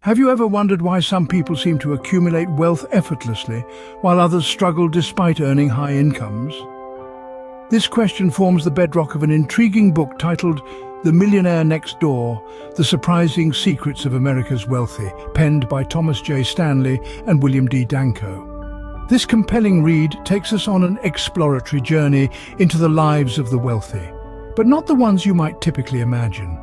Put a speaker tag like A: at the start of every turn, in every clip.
A: Have you ever wondered why some people seem to accumulate wealth effortlessly, while others struggle despite earning high incomes? This question forms the bedrock of an intriguing book titled Millionaire Next Door, The Surprising Secrets of America's Wealthy, penned by Thomas J. Stanley and William D. Danko. This compelling read takes us on an exploratory journey into the lives of the wealthy, but not the ones you might typically imagine.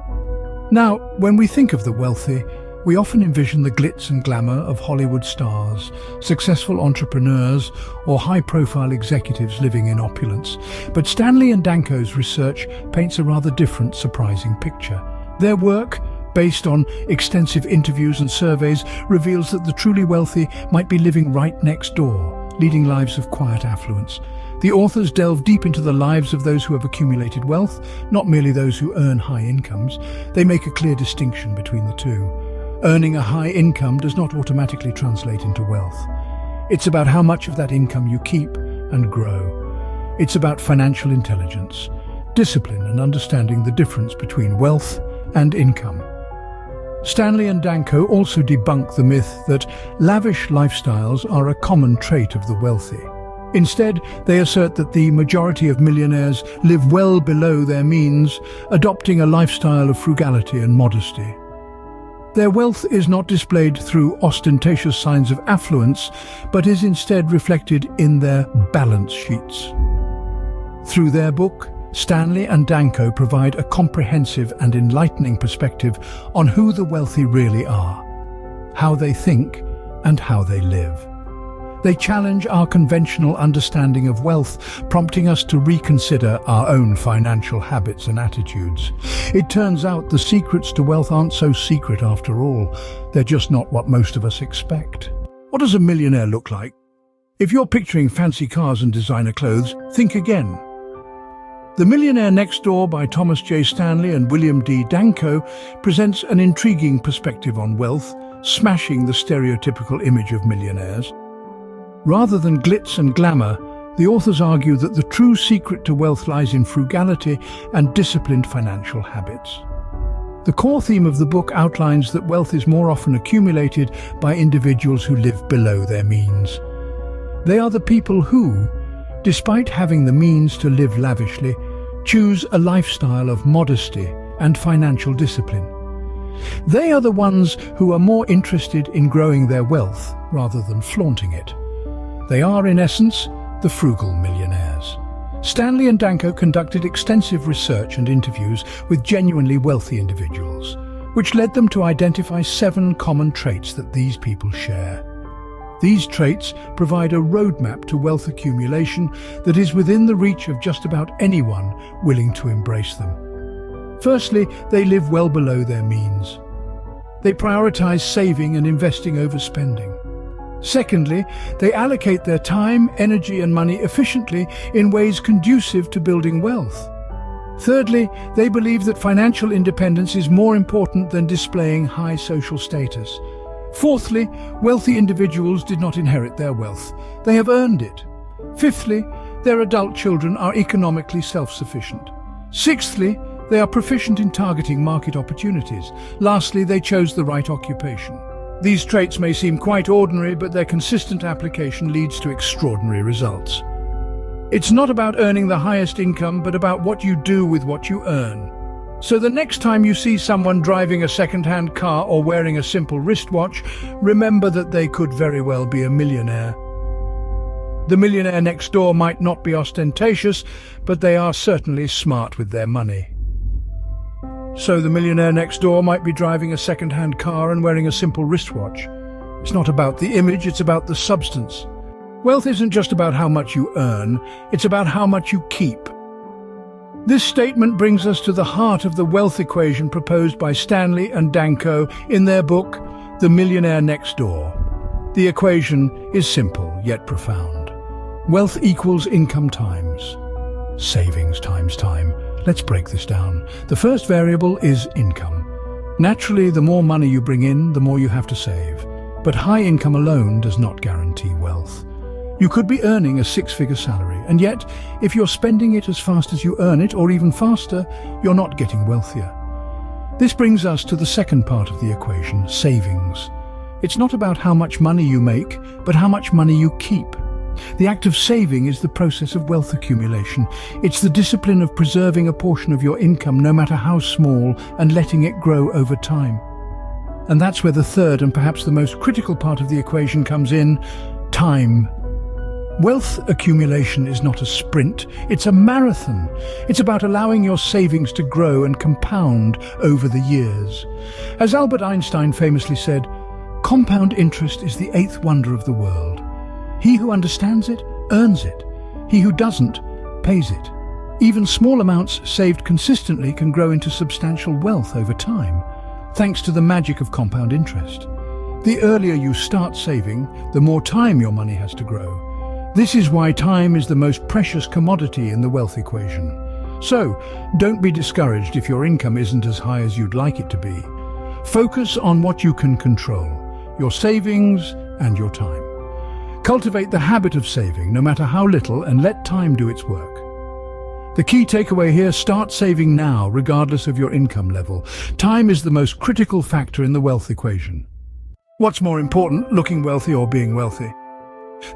A: Now, when we think of the wealthy, we often envision the glitz and glamour of Hollywood stars, successful entrepreneurs, or high-profile executives living in opulence. But Stanley and Danko's research paints a rather different, surprising picture. Their work, based on extensive interviews and surveys, reveals that the truly wealthy might be living right next door, leading lives of quiet affluence. The authors delve deep into the lives of those who have accumulated wealth, not merely those who earn high incomes. They make a clear distinction between the two. Earning a high income does not automatically translate into wealth. It's about how much of that income you keep and grow. It's about financial intelligence, discipline, and understanding the difference between wealth and income. Stanley and Danko also debunk the myth that lavish lifestyles are a common trait of the wealthy. Instead, they assert that the majority of millionaires live well below their means, adopting a lifestyle of frugality and modesty. Their wealth is not displayed through ostentatious signs of affluence, but is instead reflected in their balance sheets. Through their book, Stanley and Danko provide a comprehensive and enlightening perspective on who the wealthy really are, how they think, and how they live. They challenge our conventional understanding of wealth, prompting us to reconsider our own financial habits and attitudes. It turns out the secrets to wealth aren't so secret after all. They're just not what most of us expect. What does a millionaire look like? If you're picturing fancy cars and designer clothes, think again. The Millionaire Next Door by Thomas J. Stanley and William D. Danko presents an intriguing perspective on wealth, smashing the stereotypical image of millionaires. Rather than glitz and glamour, the authors argue that the true secret to wealth lies in frugality and disciplined financial habits. The core theme of the book outlines that wealth is more often accumulated by individuals who live below their means. They are the people who, despite having the means to live lavishly, choose a lifestyle of modesty and financial discipline. They are the ones who are more interested in growing their wealth rather than flaunting it. They are, in essence, the frugal millionaires. Stanley and Danko conducted extensive research and interviews with genuinely wealthy individuals, which led them to identify 7 common traits that these people share. These traits provide a roadmap to wealth accumulation that is within the reach of just about anyone willing to embrace them. Firstly, they live well below their means. They prioritize saving and investing over spending. Secondly, they allocate their time, energy, and money efficiently in ways conducive to building wealth. Thirdly, they believe that financial independence is more important than displaying high social status. Fourthly, wealthy individuals did not inherit their wealth. They have earned it. Fifthly, their adult children are economically self-sufficient. Sixthly, they are proficient in targeting market opportunities. Lastly, they chose the right occupation. These traits may seem quite ordinary, but their consistent application leads to extraordinary results. It's not about earning the highest income, but about what you do with what you earn. So the next time you see someone driving a second-hand car or wearing a simple wristwatch, remember that they could very well be a millionaire. The millionaire next door might not be ostentatious, but they are certainly smart with their money. So the millionaire next door might be driving a second-hand car and wearing a simple wristwatch. It's not about the image, it's about the substance. Wealth isn't just about how much you earn, it's about how much you keep. This statement brings us to the heart of the wealth equation proposed by Stanley and Danko in their book, The Millionaire Next Door. The equation is simple yet profound. Wealth equals income times savings times time. Let's break this down. The first variable is income. Naturally, the more money you bring in, the more you have to save. But high income alone does not guarantee wealth. You could be earning a 6-figure salary, and yet, if you're spending it as fast as you earn it, or even faster, you're not getting wealthier. This brings us to the second part of the equation, savings. It's not about how much money you make, but how much money you keep. The act of saving is the process of wealth accumulation. It's the discipline of preserving a portion of your income, no matter how small, and letting it grow over time. And that's where the third and perhaps the most critical part of the equation comes in: time. Wealth accumulation is not a sprint, it's a marathon. It's about allowing your savings to grow and compound over the years. As Albert Einstein famously said, compound interest is the eighth wonder of the world. He who understands it, earns it. He who doesn't, pays it. Even small amounts saved consistently can grow into substantial wealth over time, thanks to the magic of compound interest. The earlier you start saving, the more time your money has to grow. This is why time is the most precious commodity in the wealth equation. So, don't be discouraged if your income isn't as high as you'd like it to be. Focus on what you can control, your savings and your time. Cultivate the habit of saving, no matter how little, and let time do its work. The key takeaway here: start saving now, regardless of your income level. Time is the most critical factor in the wealth equation. What's more important, looking wealthy or being wealthy?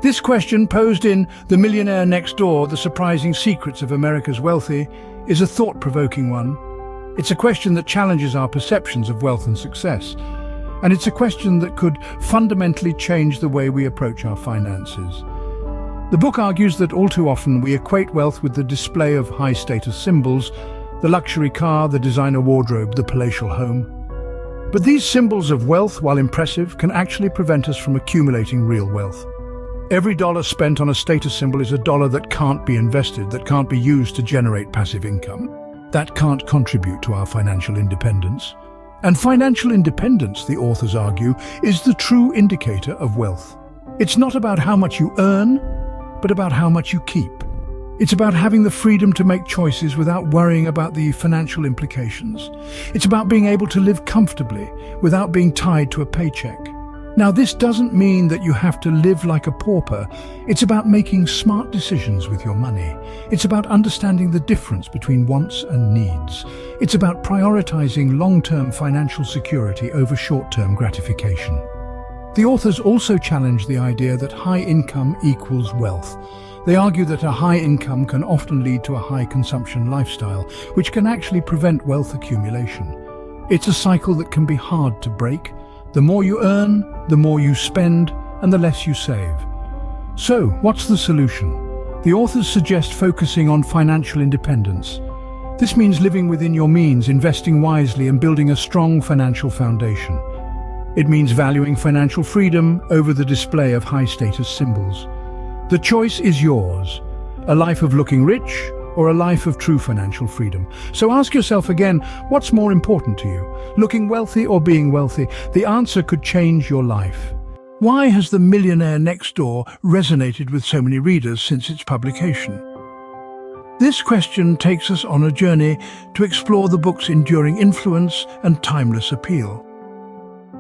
A: This question, posed in The Millionaire Next Door, The Surprising Secrets of America's Wealthy, is a thought-provoking one. It's a question that challenges our perceptions of wealth and success. And it's a question that could fundamentally change the way we approach our finances. The book argues that all too often we equate wealth with the display of high-status symbols, the luxury car, the designer wardrobe, the palatial home. But these symbols of wealth, while impressive, can actually prevent us from accumulating real wealth. Every dollar spent on a status symbol is a dollar that can't be invested, that can't be used to generate passive income, that can't contribute to our financial independence. And financial independence, the authors argue, is the true indicator of wealth. It's not about how much you earn, but about how much you keep. It's about having the freedom to make choices without worrying about the financial implications. It's about being able to live comfortably without being tied to a paycheck. Now, this doesn't mean that you have to live like a pauper. It's about making smart decisions with your money. It's about understanding the difference between wants and needs. It's about prioritizing long-term financial security over short-term gratification. The authors also challenge the idea that high income equals wealth. They argue that a high income can often lead to a high consumption lifestyle, which can actually prevent wealth accumulation. It's a cycle that can be hard to break. The more you earn, the more you spend, and the less you save. So, what's the solution? The authors suggest focusing on financial independence. This means living within your means, investing wisely, and building a strong financial foundation. It means valuing financial freedom over the display of high-status symbols. The choice is yours: a life of looking rich or a life of true financial freedom. So ask yourself again, what's more important to you? Looking wealthy or being wealthy? The answer could change your life. Why has The Millionaire Next Door resonated with so many readers since its publication? This question takes us on a journey to explore the book's enduring influence and timeless appeal.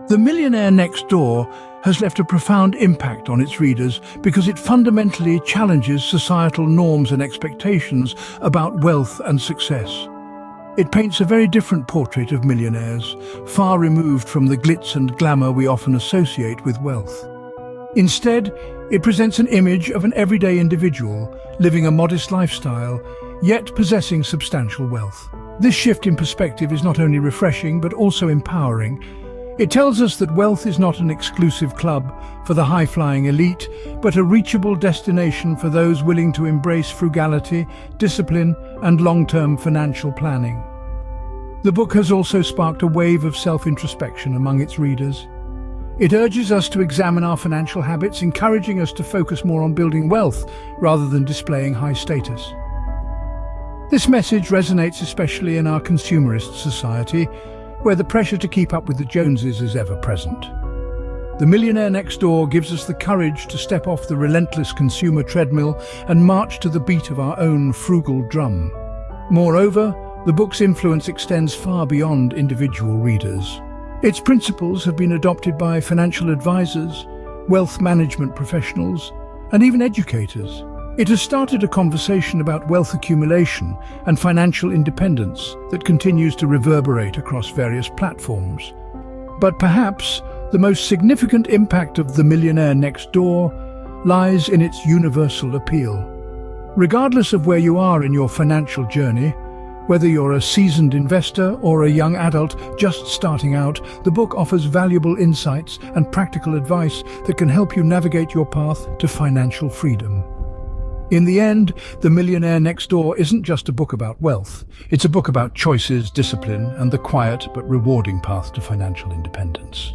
A: The Millionaire Next Door has left a profound impact on its readers because it fundamentally challenges societal norms and expectations about wealth and success. It paints a very different portrait of millionaires, far removed from the glitz and glamour we often associate with wealth. Instead, it presents an image of an everyday individual living a modest lifestyle, yet possessing substantial wealth. This shift in perspective is not only refreshing but also empowering. It tells us that wealth is not an exclusive club for the high-flying elite, but a reachable destination for those willing to embrace frugality, discipline, and long-term financial planning. The book has also sparked a wave of self-introspection among its readers. It urges us to examine our financial habits, encouraging us to focus more on building wealth rather than displaying high status. This message resonates especially in our consumerist society, where the pressure to keep up with the Joneses is ever present. The Millionaire Next Door gives us the courage to step off the relentless consumer treadmill and march to the beat of our own frugal drum. Moreover, the book's influence extends far beyond individual readers. Its principles have been adopted by financial advisors, wealth management professionals, and even educators. It has started a conversation about wealth accumulation and financial independence that continues to reverberate across various platforms. But perhaps the most significant impact of The Millionaire Next Door lies in its universal appeal. Regardless of where you are in your financial journey, whether you're a seasoned investor or a young adult just starting out, the book offers valuable insights and practical advice that can help you navigate your path to financial freedom. In the end, The Millionaire Next Door isn't just a book about wealth. It's a book about choices, discipline, and the quiet but rewarding path to financial independence.